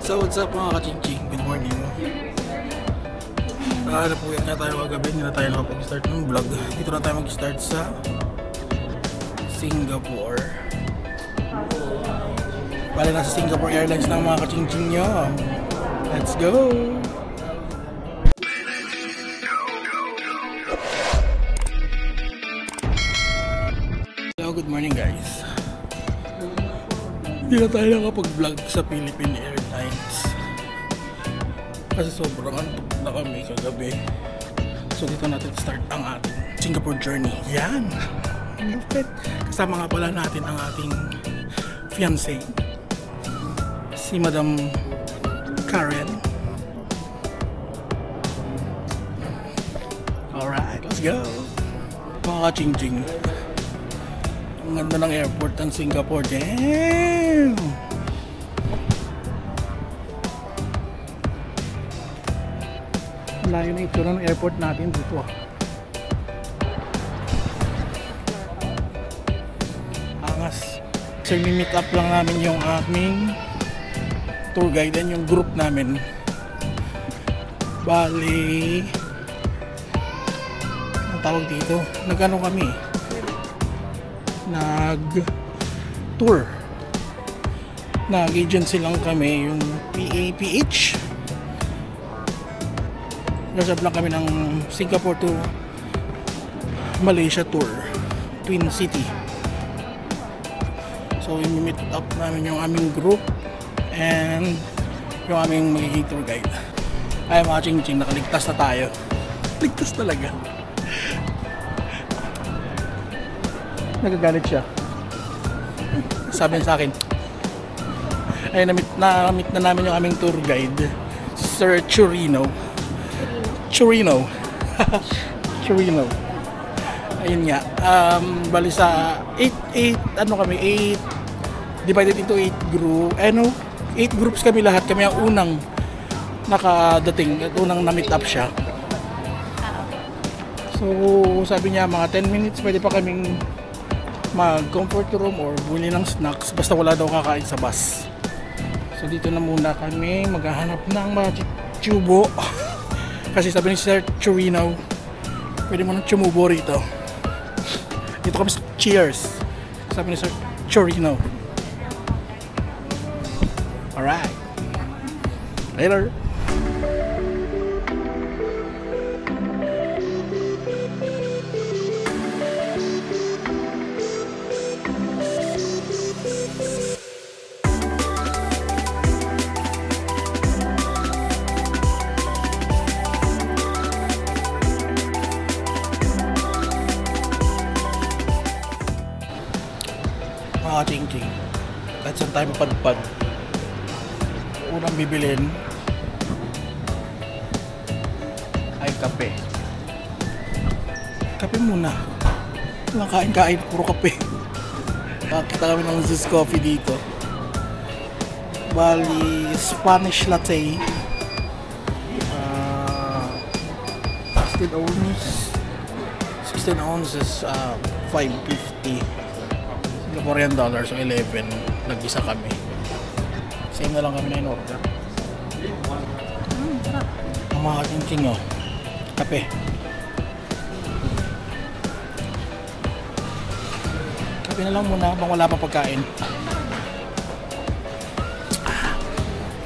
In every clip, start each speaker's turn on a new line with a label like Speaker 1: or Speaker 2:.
Speaker 1: What's up mga kaching-ching? Good morning. Napuyat nga tayo kagabi, hindi na tayo nakapag-start ng vlog. Dito na tayo mag-start sa Singapore. Bale na sa Singapore Airlines ng mga kaching-ching nyo. Let's go! Hello, good morning guys. Hindi na tayo nakapag-vlog sa Philippine Airlines kasi sobrang antok na kami kagabi. So dito natin start ang ating Singapore journey. Yan! Kasama nga pala natin ang ating fiancé, si Madam Karen. Alright, let's go! Mga ka-ching-ching, ang ganda ng airport ng Singapore. Damn! Layo na itsura ng airport natin dito. Angas. So meet up lang namin yung aming tour guide and yung group namin. Bali, ang tawag dito, nag-ano kami, nag-tour, nag-agency lang kami, yung PAPH. Nasab lang kami ng Singapore to Malaysia tour, Twin City. So i-meet up namin yung aming group and yung aming magiging tour guide. Ay mga ching-ching, nakaligtas na tayo. Ligtas talaga. Nagagalit siya. Sabi sa akin, ay na-meet na namin yung aming tour guide, Sir Churino. Churino. Ayun nga. Bali sa 8 divided into 8 group. 8 groups kami lahat. Kami ang unang nakadating at unang na-meet up siya. So sabi niya mga 10 minutes pwede pa kaming mag-comfort room or buli ng snacks basta wala daw kakain sa bus. So dito na muna kami maghahanap ng mga tubo. Kasi sabi ni Sir Churino, pwede mo nang tumubo rito. Dito kami sa Cheers. Sabi ni Sir Churino. Alright. Later. Mga ching-ching, kahit saan tayo mapadpad, unang bibilin ay kape. Kape muna. Walang kain-kain, puro kape. Nakakita kami ng Zeus Coffee dito. Bali, Spanish latte, 16 ounces, 550 Singaporean dollars, so 11. Nag-isa kami. Same na lang kami na in-order. Ang mga ching-ching nyo, kape. Kape na lang muna habang wala pa pagkain.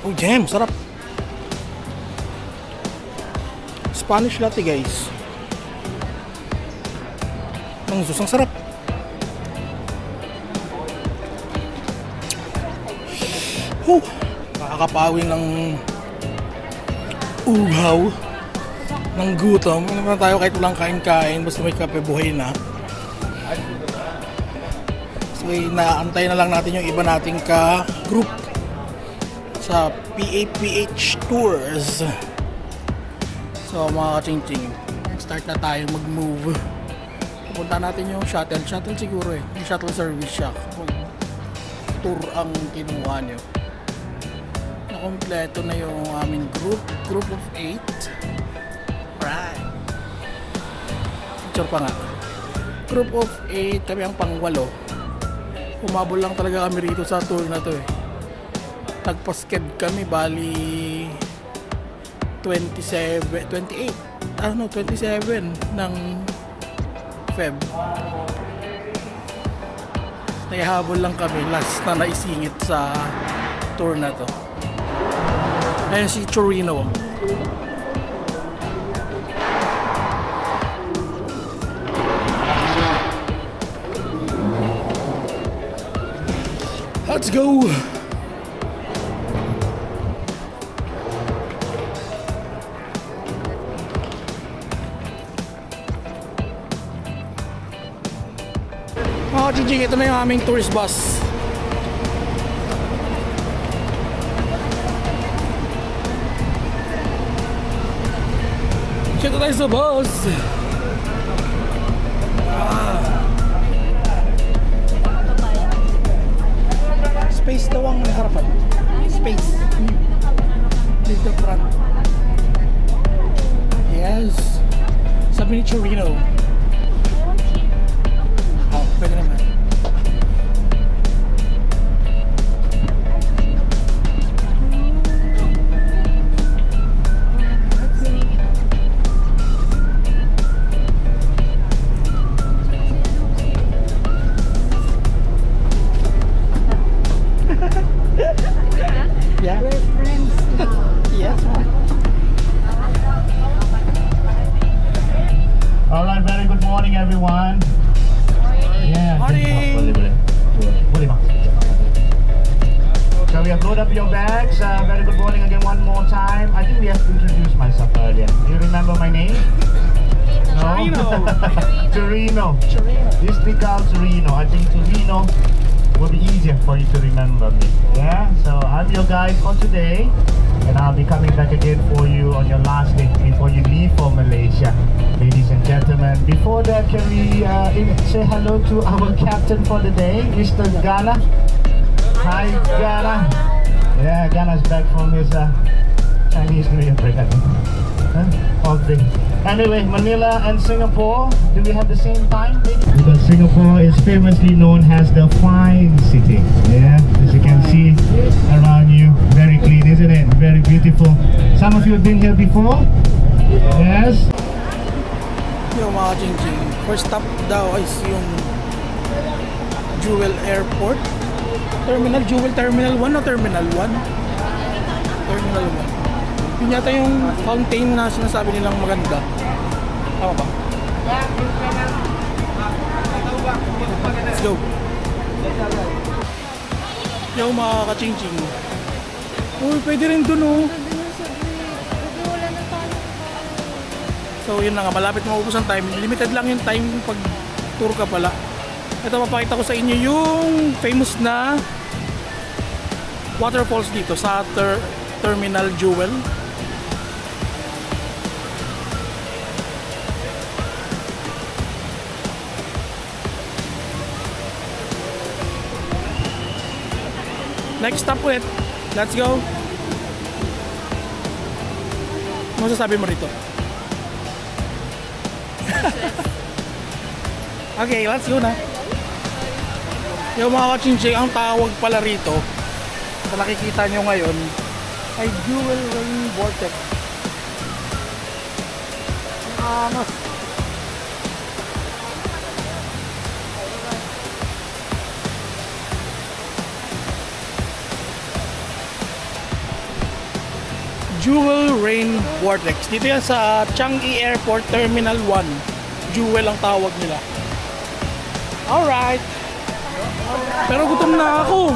Speaker 1: Oh jam, sarap. Spanish latte guys. Ang susang sarap. Nakakapawi ng uhaw, ng gutom. Ano na tayo kahit walang kain-kain, basta may kape, buhay na. So inaantay na lang natin yung iba nating ka-group sa PAPH Tours. So mga ka-ching-ching, start na tayo mag-move. Pupunta natin yung shuttle siguro eh. Yung shuttle service siya. Tour ang kinuha nyo. Kompleto na yung aming group of 8. Right. Picture pa nga. Group of 8, kami ang pang-8. Umabol lang talaga kami rito sa tour na to eh. Nagpasked kami, bali 27 ng Feb. Naihabol lang kami, last na naisingit sa tour na to. Ayun si Chorino. Let's go! Mga Jinjing, ito na yung aming tourist bus. Check tayo sa bus! Space daw ang harapan. Space. This is the front. Yes. Sabi ni Chorino. Oh, pwede naman. Yeah.
Speaker 2: We're friends now.
Speaker 1: Yes.
Speaker 3: All right, very good morning, everyone. Yeah.
Speaker 1: Morning.
Speaker 3: Shall we upload up your bags? Very good morning again one more time. I think we have to introduce myself earlier. Do you remember my name? No? Torino. You speak out Torino. I think Torino will be easier for you to remember me. Yeah, so I'm your guide for today, and I'll be coming back again for you on your last day before you leave for Malaysia. Ladies and gentlemen, before that, can we say hello to our captain for the day, Mr. Gana? Hi, Gana. Yeah, Gana's back from his Chinese New Year break, I think. All day. Anyway, Manila and Singapore, do we have the same time? Because Singapore is famously known as the fine city. Yeah, as you can see around you, very clean, isn't it? Very beautiful. Some of you have been here before? Yes.
Speaker 1: Yung mga Jinjing, first stop daw is yung Jewel Airport. Jewel Terminal 1 o Terminal 1? Terminal 1. Yun yata yung fountain na sinasabi nilang maganda. Tama ba? Let's go. Yo mga ka-Jinjing. Uy, pwede rin dun oh. So yun na nga, malapit maubos ang time. Limited lang yung time pag tour ka pala. Ito, mapakita ko sa inyo yung famous na waterfalls dito sa Terminal Jewel. Next stop ulit. Let's go. Ano sasabi mo rito? Okay, let's go na. Yung mga ka-Jinjing, ang tawag pala rito sa nakikita nyo ngayon ay Jewel Rain Vortex. Angas. Jewel Rain Vortex. Dito yan sa Changi Airport Terminal 1. Jewel ang tawag nila. Alright. Pero gutom na ako.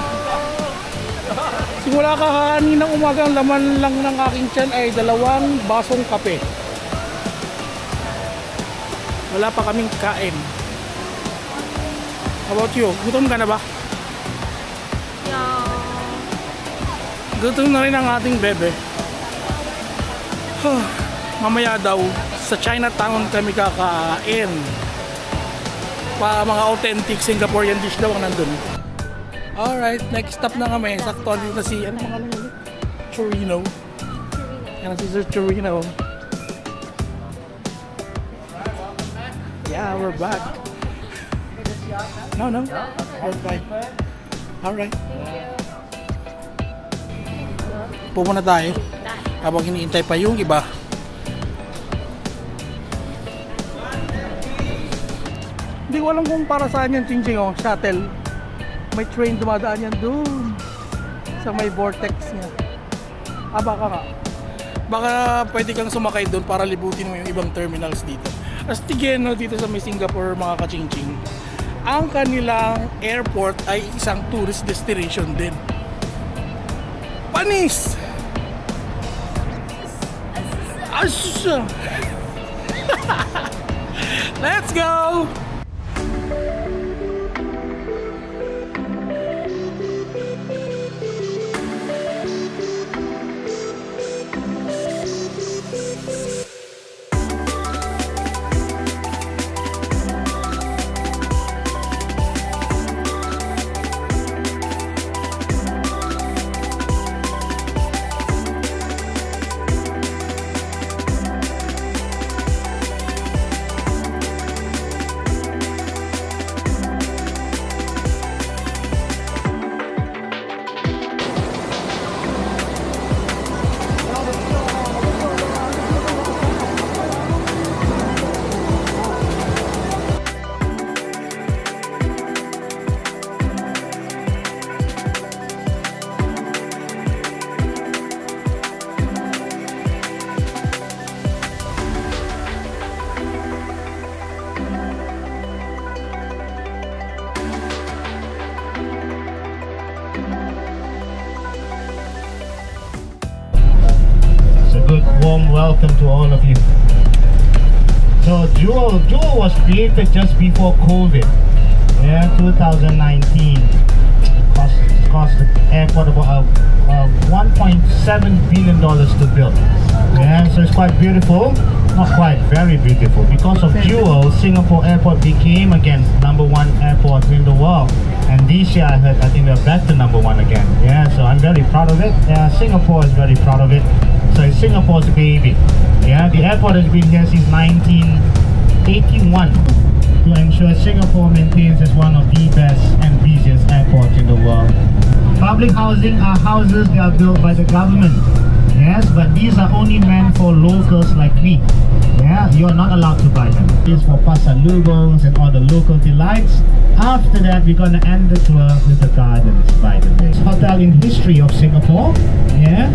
Speaker 1: Simula kaninang umaga, ang laman lang ng aking tiyan ay 2 basong kape. Wala pa kaming kain. How about you? Gutom ka na ba?
Speaker 2: Yeah.
Speaker 1: Gutom na rin ang ating bebe. Mamaya daw sa Chinatown kami kakain. Pa mga authentic Singaporean dish daw ang nandun. Alright, next stop na kami. Sakto dito na si, ano pangalan ulit? Chorino. Yan si Sir Chorino. Yeah, we're back. No, we're fine. Alright. Upo muna tayo habang iniintay pa yung iba. Hindi ko alam kung para saan yan, Ching-Ching, oh, shuttle. May train dumadaan yan doon sa may vortex niya. Baka nga. Baka pwede kang sumakay doon para libutin mo yung ibang terminals dito. Astigyan, no, dito sa may Singapore, mga ka-Ching-Ching, ang kanilang airport ay isang tourist destination din. Panis! Asya! Let's go!
Speaker 3: Warm welcome to all of you. So Jewel was created just before COVID. Yeah, 2019. Cost the airport about $1.7 billion to build. Yeah, so it's quite beautiful. Not quite, very beautiful. Because of Jewel, Singapore Airport became again #1 airport in the world. And this year I think they're back to #1 again. Yeah, so I'm very proud of it. Yeah, Singapore is very proud of it. So it's Singapore's baby. Yeah, the airport has been here since 1981 to ensure Singapore maintains as one of the best and busiest airports in the world. Public housing are houses that are built by the government. Yes, but these are only meant for locals like me. Yeah, you're not allowed to buy them. It's for pasalubongs and all the local delights. After that, we're gonna end the tour with the gardens, by the way. Hotel in history of Singapore. Yeah.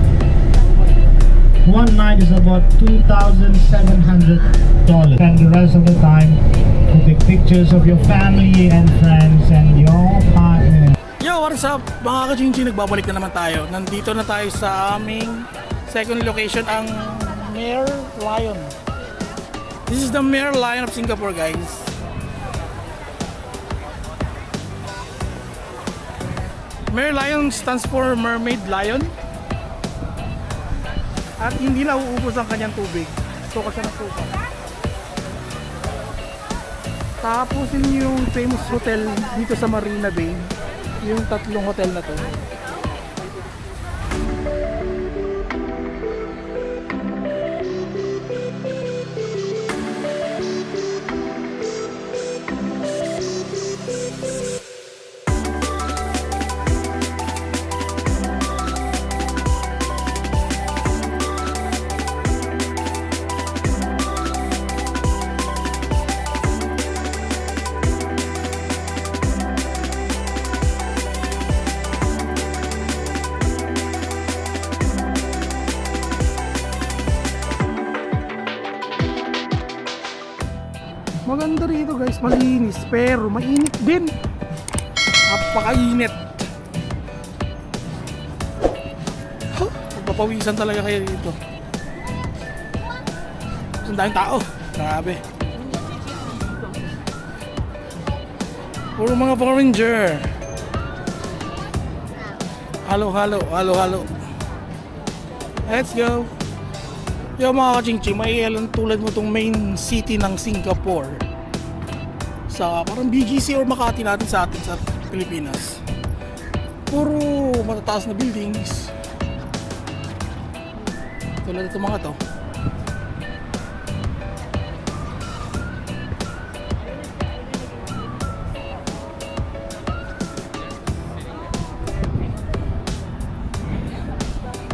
Speaker 3: One night is about $2,700. And the rest of the time, you take pictures of your family and friends and your partner.
Speaker 1: Yo, what's up mga ka-Ching-Ching? Nagbabalik na naman tayo. Nandito na tayo sa aming second location, ang Merlion. This is the Merlion of Singapore, guys. Merlion stands for Mermaid Lion. At hindi na uubos ang kanyang tubig. So kasi ng suka. Tapos yun yung famous hotel dito sa Marina Bay. Yung tatlong hotel na to. Maganda rito, guys, malinis pero mainit din. Napakainit. Magpapawisan talaga kayo dito. Ang daming tao. Grabe. Puro mga foreigner. Halo. Let's go. Yung mga ka-Ching-Ching, may alam tulad mo tong main city ng Singapore. Sa parang BGC or Makati natin sa atin sa Pilipinas. Puro matataas na buildings. Tulad itong mga to.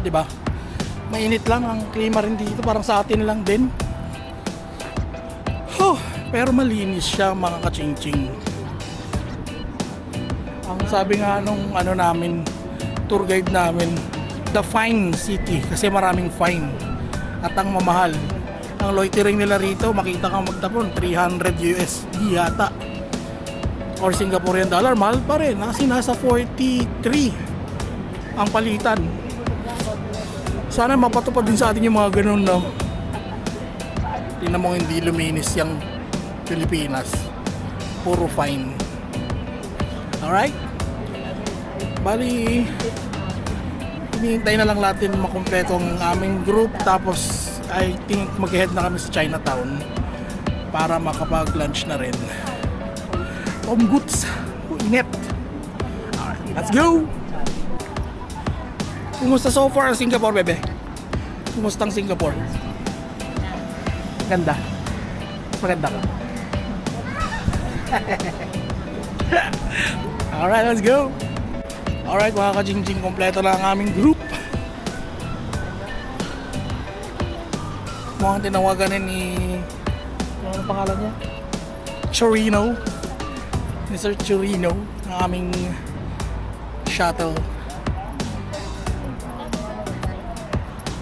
Speaker 1: di ba? Mainit lang ang klima rin dito, parang sa atin lang din. Pero malinis siya mga kaching-ching. Ang sabi nga nung namin, tour guide namin, the fine city kasi maraming fine at ang mamahal. Ang loitering nila rito, makita kang magtapon 300 USD yata or Singaporean dollar, mahal pa rin, nasa 43 ang palitan. Sana mapatupad din sa atin yung mga ganun, no? Tingnan mo, hindi luminis yung Pilipinas, puro fine. Alright, bali hinihintay na lang natin makumpleto ang aming group, tapos I think mag-head na kami sa Chinatown para makapag-lunch na rin. Goods, init. Alright, let's go. Kumusta so far ang Singapore, bebe? Kumusta ang Singapore? Ganda. Maganda ka. Alright, let's go. Alright mga ka-jing-jing, kompleto na ang aming group. Mukhang tinawagan ni ano pangalan niya? Chorino. Mr. Chorino, ang aming shuttle.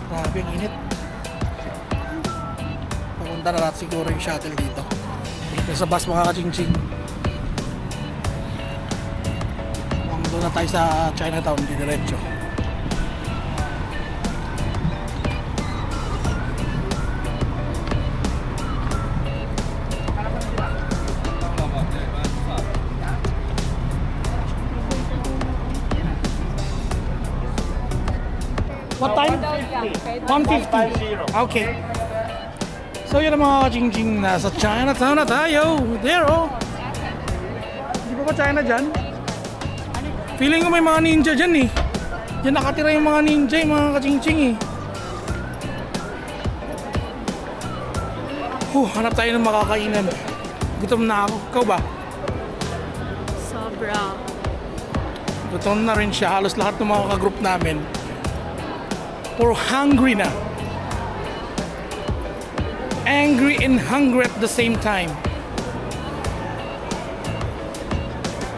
Speaker 1: Grabe ang init. Papunta na natin siguro yung shuttle dito. Sa bus mga ka-ching-ching. Doon na tayo sa Chinatown, diretso. What time? 150. Okay. So yun ang mga ka-ching-ching, nasa Chinatown na tayo. There, oh. Di ba China dyan? Feeling ko may mga ninja dyan eh. Diyan nakatira yung mga ninja, yung mga ka-ching-ching eh. Hanap tayo ng makakainan. Gutom na ako. Ikaw ba?
Speaker 2: Sobra.
Speaker 1: Gutom na rin siya. Halos lahat ng mga ka-group namin. Puro hungry na. Angry and hungry at the same time.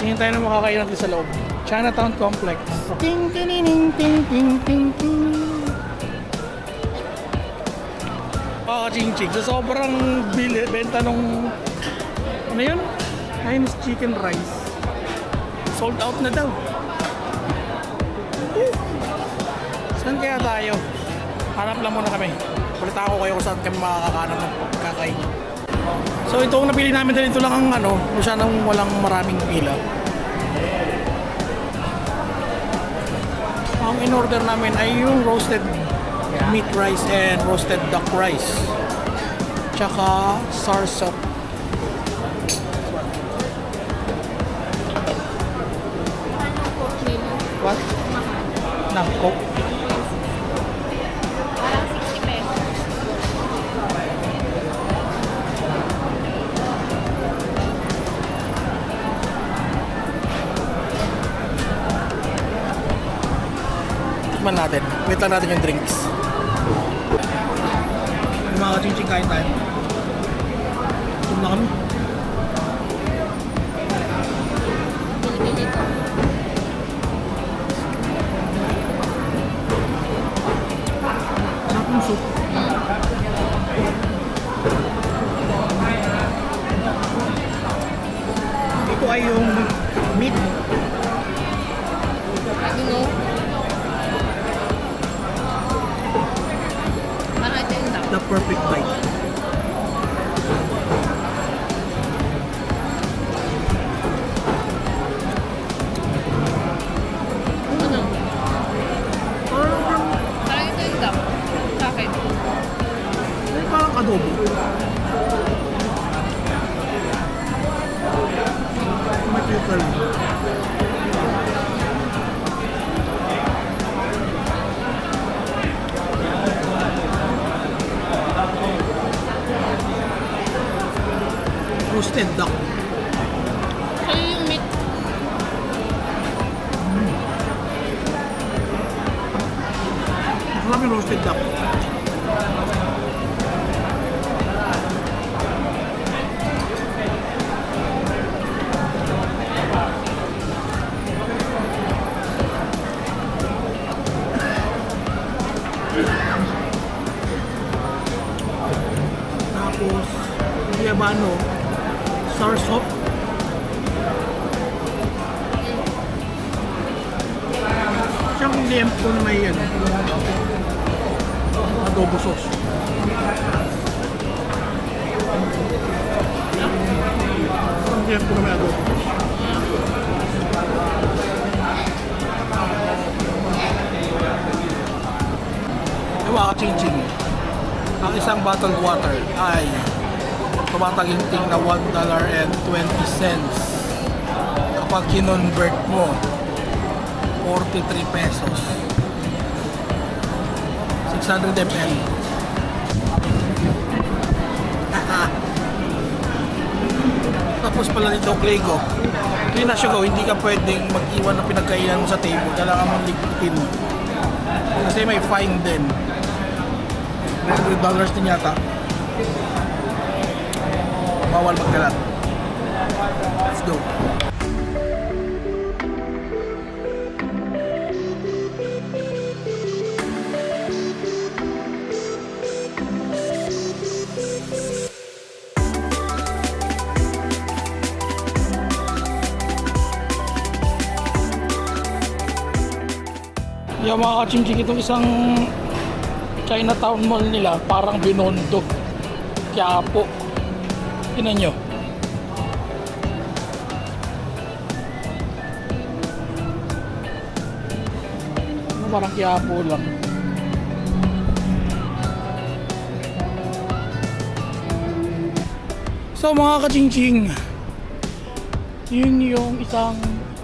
Speaker 1: Tingin tayo ng makakainan natin sa loob. Chinatown Complex. Ting ting ting ting ting ting ting. Ching-ching. Sa sobrang benta nung ano yun? Chinese chicken rice. Sold out na daw. Saan kaya tayo? Hanap lang muna kami. Balita ko kayo kung saan kami makakakanap ng pagkakain. So ito ang napili namin dahil ito lang ang masyadong walang maraming pila. Ang in-order namin ay yung roasted meat rice and roasted duck rice. Tsaka sarsop. What? Ng Coke?
Speaker 2: Parang 60 pesos.
Speaker 1: Tikman natin. Wait lang natin yung drinks. Yung mga ka-ching-ching, kain tayo. Tum na kami.
Speaker 2: Bili-bili ko.
Speaker 1: Sarap yung soup. Ito ay yung meat.
Speaker 2: Ano no? Parang ito yung duck.
Speaker 1: The perfect bite.
Speaker 2: Ano? Parang ito yung duck. Sa akin.
Speaker 1: Ay, parang adobo. May pickle. Roasted duck.
Speaker 2: Kaya yung meat.
Speaker 1: Marami roasted duck. Tapos, yabano, sour soup. Siyang liempo na may adobo sauce. Siyang liempo na may adobo sauce. Ewa ka ching-ching. Ang isang bottled water ay tumataginting na $1.20. Kapag kinonvert mo, 43 pesos. 600 ml. Tapos pala nito, Clego. Clean na siya, hindi ka pwedeng mag-iwan ng pinagkainan mo sa table. Kailangan mong ligpitin. Kasi may fine din. $100 din yata. Bawal magkalat. Let's go. Yung mga kaching-ching, itong isang Chinatown Mall nila parang Binondo, Quiapo. Tingnan nyo. Parang Quiapo lang. So mga kaching-ching, yun yung isang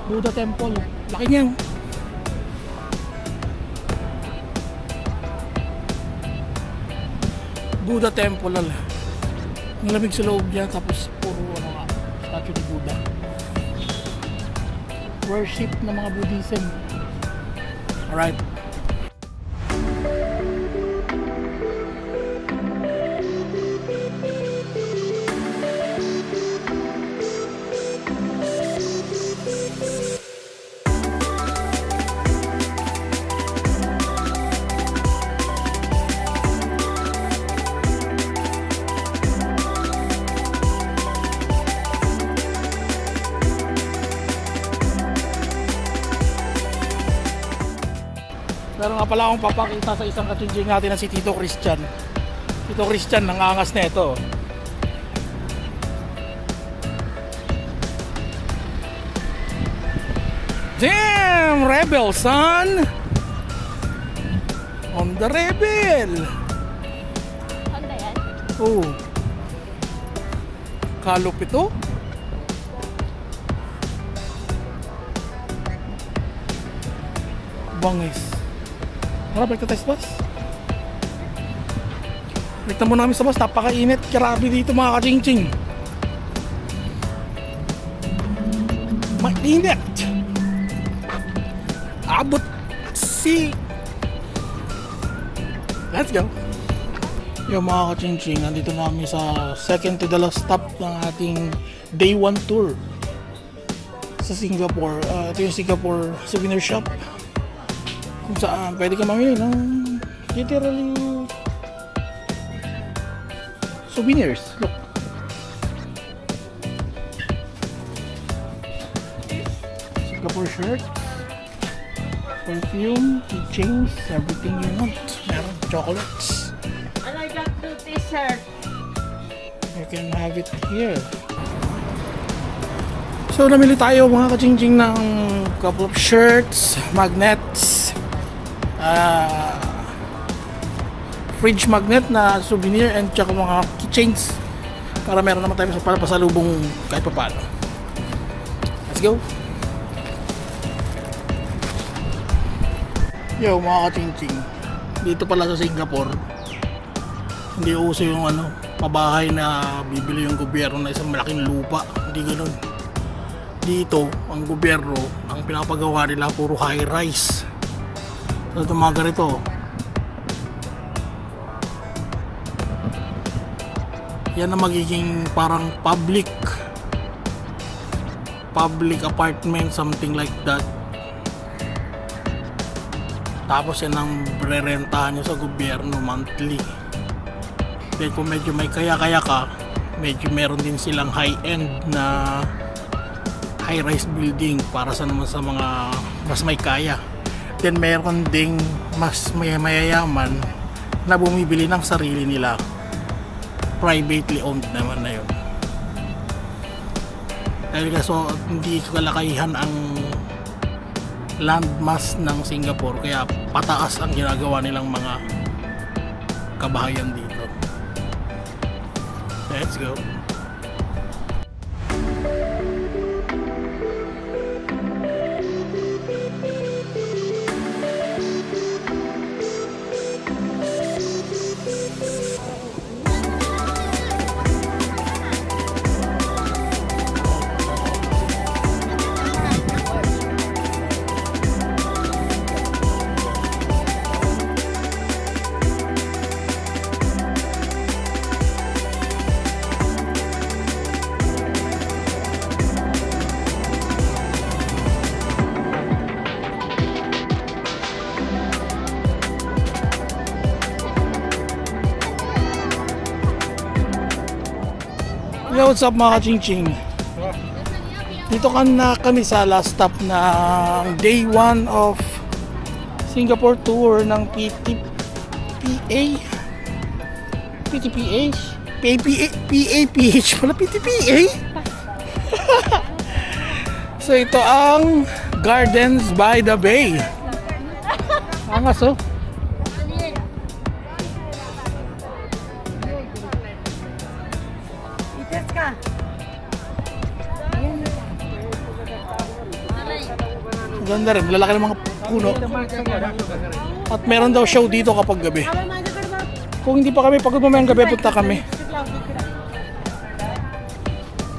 Speaker 1: Buddha Temple. Laki niya. Buddha Temple. Ang lamig sa loob niya, tapos puro statue ni Buddha. Worship ng mga Buddhism. Alright. Pero nga pala akong papakita sa isang kaching-ching natin na si Tito Christian. Tito Christian, nangangas na ito. Damn! Rebel, son! On the rebel!
Speaker 2: Honda yan?
Speaker 1: Oh. Kalop ito? Bangis. Ano, balik na tayo sa bus. Balik na muna kami sa bus. Napakainit. Grabe dito mga kaching-ching. Mainit. Abot si. Let's go. Yung mga kaching-ching, nandito na kami sa second to the last stop ng ating day 1 tour sa Singapore. Ito yung Singapore souvenir shop, kung saan pwede ka mamili ng literally souvenirs. Look, Singapore shirts, perfume, keychains, everything you want. Meron chocolates.
Speaker 2: And I got 2 t-shirt.
Speaker 1: You can have it here. So namili tayo mga kaching-ching ng couple of shirts, magnets, fridge magnet na souvenir, and tsaka mga keychains para meron naman tayo sa pasalubong kahit pa paano. Let's go. Yo mga kaching-ching, dito pala sa Singapore hindi uso yung pabahay na bibili yung gobyerno na isang malaking lupa. Hindi ganun. Dito ang gobyerno, ang pinapagawa nila puro high rise. So itong mga ganito, yan ang magiging parang public apartment, something like that. Tapos yan ang rerentahan nyo sa gobyerno monthly. Then kung medyo may kaya-kaya ka, medyo meron din silang high-end na high-rise building para sa naman sa mga mas may kaya. Then meron ding mas mayayaman na bumibili ng sarili nila, privately owned naman na yun. Dahil so hindi kalakayihan ang landmass ng Singapore, kaya pataas ang ginagawa nilang mga kabahayan dito. Let's go. Yo, what's up mga ka-ching-ching? Dito na kami sa last stop ng day 1 of Singapore tour ng PTPH pala, PTPA. So ito ang Gardens by the Bay. Angas oh. Ganda rin, lalaki ng mga puno. At meron daw show dito kapag gabi. Kung hindi pa kami pagod mamayang gabi, punta kami.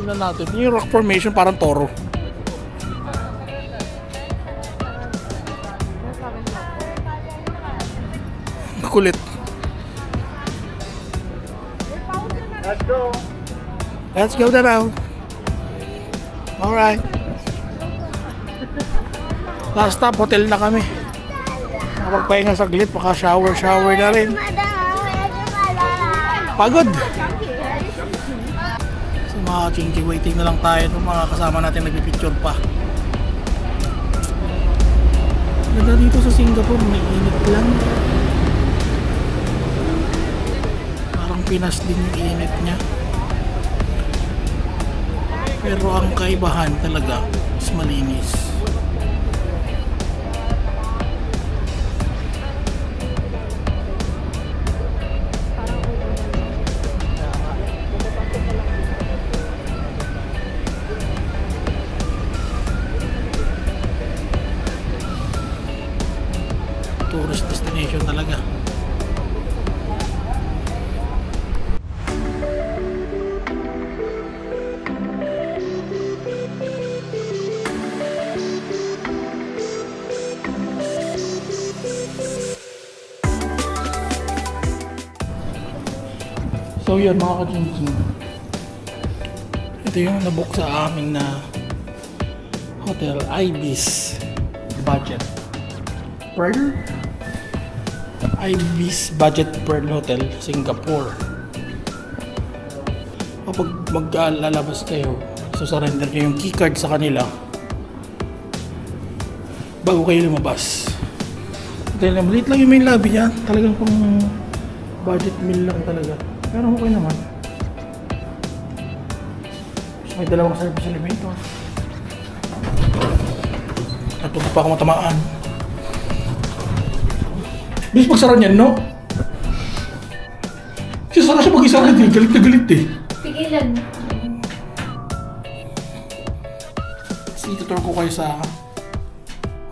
Speaker 1: Tingnan natin, yung rock formation parang toro. Makulit.
Speaker 3: Let's go.
Speaker 1: Let's go now. Alright. Last stop, hotel na kami. Nakapagpahinga saglit, baka shower na rin. Pagod. So mga chinky, waiting na lang tayo ng mga kasama natin nagpipicture pa. Ganda dito sa Singapore, may init lang. Parang Pinas din yung init niya. Pero ang kaibahan talaga is malinis. Tourist destination talaga. So yun mga ka-ching-ching, ito yung nabook sa amin na hotel, Ibis Budget Pearl, Ibis Budget Pearl Hotel, Singapore. Kapag maglalabas kayo, surrender nyo yung keycard sa kanila bago kayo lumabas. Dahil maliit lang yung main lobby niya, talagang pang budget meal lang talaga. Pero okay naman. May dalawang service elevator. At huwag pa ako matamaan. Bis pagsara niyan, no? Sisara siya pag-isa agad eh. Galit na galit eh.
Speaker 2: Pigilan.
Speaker 1: So, itutur ko kayo sa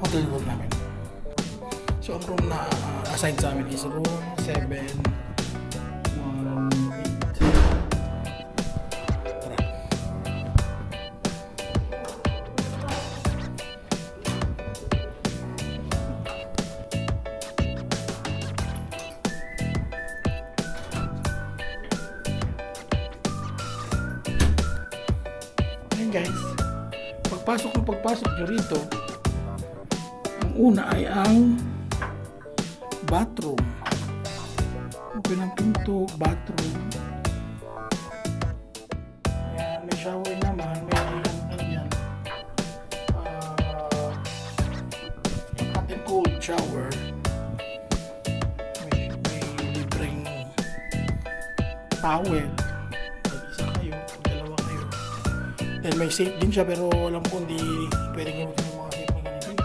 Speaker 1: hotel room namin. So, ang room na assigned sa amin is room 718. guys, pagpasok nyo rito, ang una ay ang bathroom. Open ang pinto, bathroom. Ayan, may shower naman, may hot and cold shower. May libreng towel. Isa kayo, dalawa kayo. Then may safe din siya, pero alam ko hindi pwedeng gamitin yung mga safe na ganito.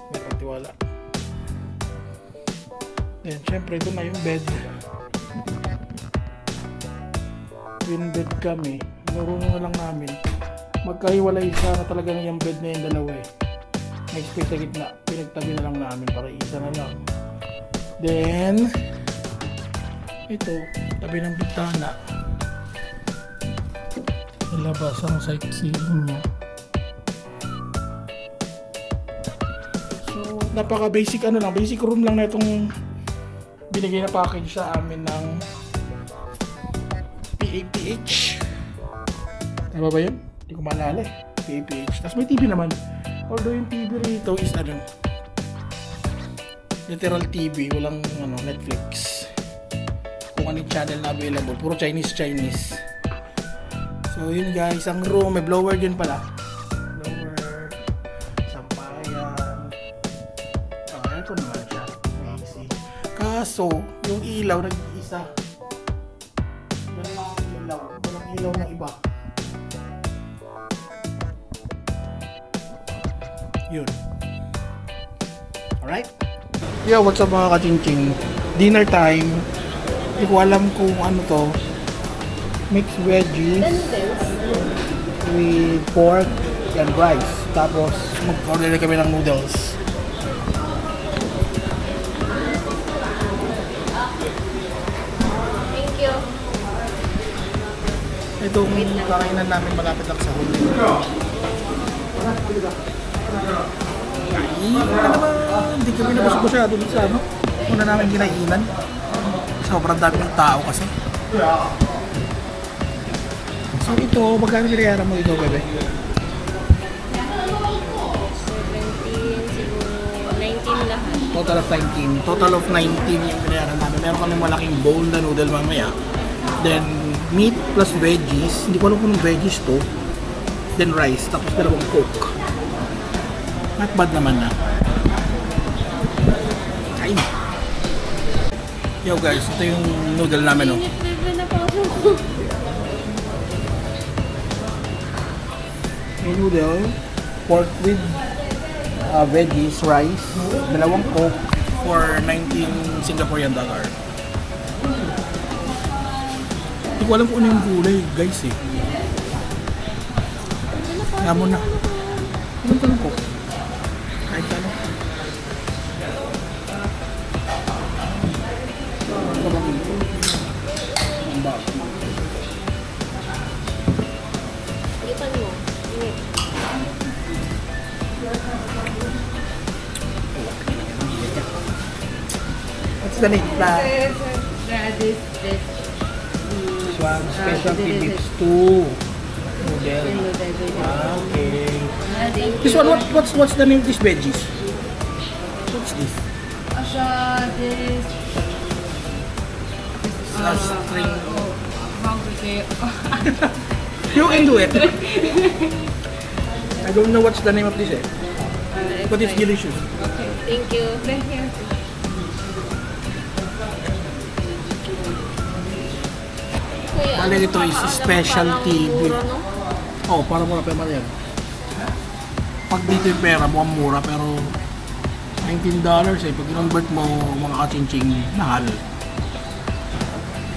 Speaker 1: May pagtiwala. Then syempre ito na yung bed. Twin bed kami. Naroon na lang namin. Magkahiwalay sana talaga yung bed na yung dalawa eh. May space sa gitna. Pinagtabi na lang namin para isa na lang. Then ito, tabi ng bitana. Ilabas ang sightseeing niya. So, napaka basic ano lang, basic room lang na itong binigay na package sa amin ng PAPH. Tama ba yun? Hindi ko maalala eh. PAPH. Tapos may TV naman. Although yung TV rito is ano, literal TV, walang ano, Netflix. Kung ano yung channel na available, puro Chinese. So yun guys, ang room, may blower din pala. Blower, sampayan. Ito naman siya, may AC. Kaso, yung ilaw nag-iisa. Yan lang ang ilaw, walang ilaw na iba. Yun. Alright? Yo, what's up mga kaching-ching? Dinner time. Hindi ko alam kung ano to. Mixed veggies with pork and rice. Tapos mag-order kami ng noodles.
Speaker 2: Thank you.
Speaker 1: Itong kakainan namin malapit lang sa huli. Hindi kami nabusog-busog doon sa ano. Una namin kinainan. Sobrang dami ng tao kasi. So ito, magkano binayaran mo ito, bebe?
Speaker 2: 17, siguro 19 lahat.
Speaker 1: Total of 19. Total of 19 yung binayaran namin. Meron kami malaking bowl na noodle mamaya. Then, meat plus veggies. Hindi ko alam kung veggies to. Then rice. Tapos dalawang coke. Not bad naman na. Kain. Yo guys, ito yung noodle namin, no?
Speaker 2: Init na pa ako.
Speaker 1: May noodle, pork with veggies, rice, dalawang coke for 19 Singaporean dollar. Hindi ko alam kung ano yung gulay, guys eh. Kaya mo na. Ano ka lang coke? Kahit ka na. Ang bak.
Speaker 2: Ipan mo. Init.
Speaker 1: What's the name?
Speaker 2: This.
Speaker 1: Swag specialty beef stew. Noodle. Okay. This one, what's the name of this veggies? What's this?
Speaker 2: This.
Speaker 1: String.
Speaker 2: How to say?
Speaker 1: You can do it. I don't know what's the name of this but it's delicious.
Speaker 2: Okay. Thank you. Thank you.
Speaker 1: Bale, ito is specialty beef. Oh, para mura pa yan. Pag dito yung pera, mukhang mura, pero $19 eh. Pag i-convert mo, mga kaching-ching, mahal.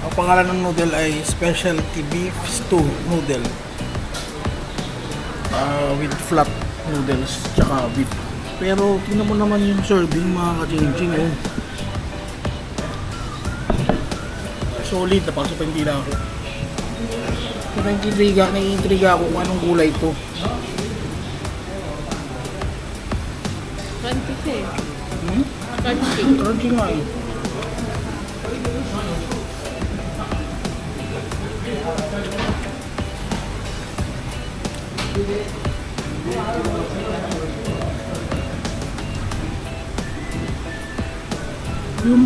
Speaker 1: Ang pangalan ng noodle ay specialty beef stew noodle. With flat noodles, tsaka beef. Pero tingnan mo naman yung serving, mga kaching-ching. Oh. Solid, napasok pa yung dila ako. Naiintriga ako kung anong gulay ito.
Speaker 2: Crunchy siya eh.
Speaker 1: Crunchy. Crunchy nga eh. Yung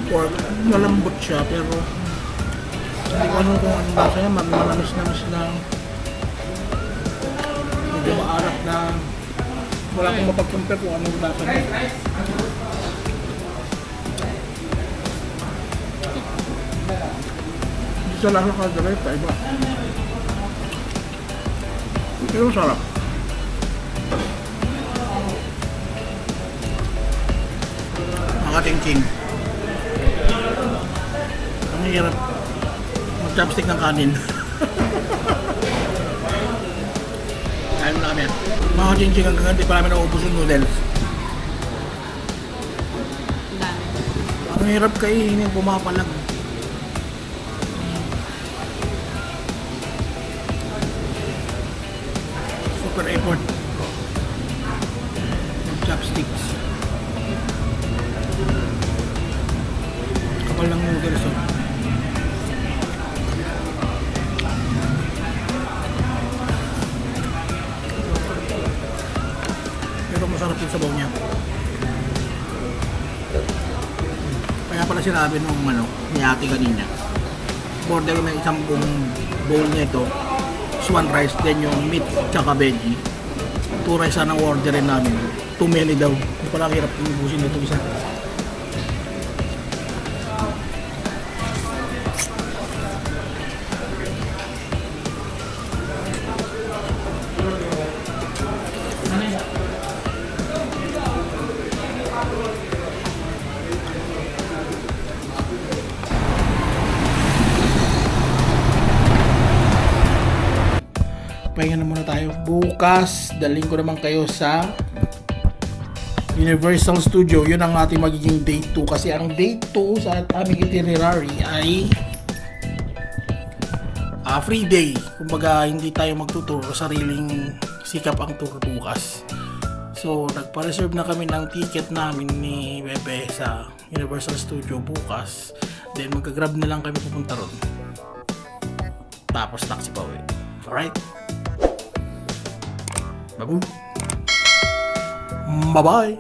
Speaker 1: pork, malambot siya pero hindi ko ano kung ano lasa niya, manamis-namis lang. Medyo maarak na wala akong mapag-compare kung anong lasa niya. Hindi sa lasa Caldereta, iba. Pero sarap. Nakatingking. Ang hirap mag-chopstick ng kanin. Kain mo na kami. Mga ching-ching hanggang hindi pa namin naubos yung noodles.
Speaker 2: Dami.
Speaker 1: Ang hirap kainin, pumapalag. Super effort. Chopsticks. Kapal ng noodles. Oh. Pero masarap yung sabaw niya. Kaya pala sinabi nung ni ate kanina, order na isang buong bowl niya ito, is one rice, then yung meat tsaka veggie. 2 rice sana ang orderin namin. Too many daw. Hindi pala hirap ubusin ito isa. Pahinga na muna tayo. Bukas, daling ko naman kayo sa Universal Studio. Yun ang ating magiging day 2. Kasi ang day 2 sa aming itinerary ay free day. Kumbaga, hindi tayo magtuturo. Sariling sikap ang tour bukas. So, nagpa-reserve na kami ng ticket namin ni Bebe sa Universal Studio bukas. Then, magka-grab na lang kami pupunta ron. Tapos, taxi pa uwi. Alright? Babu. Bye-bye.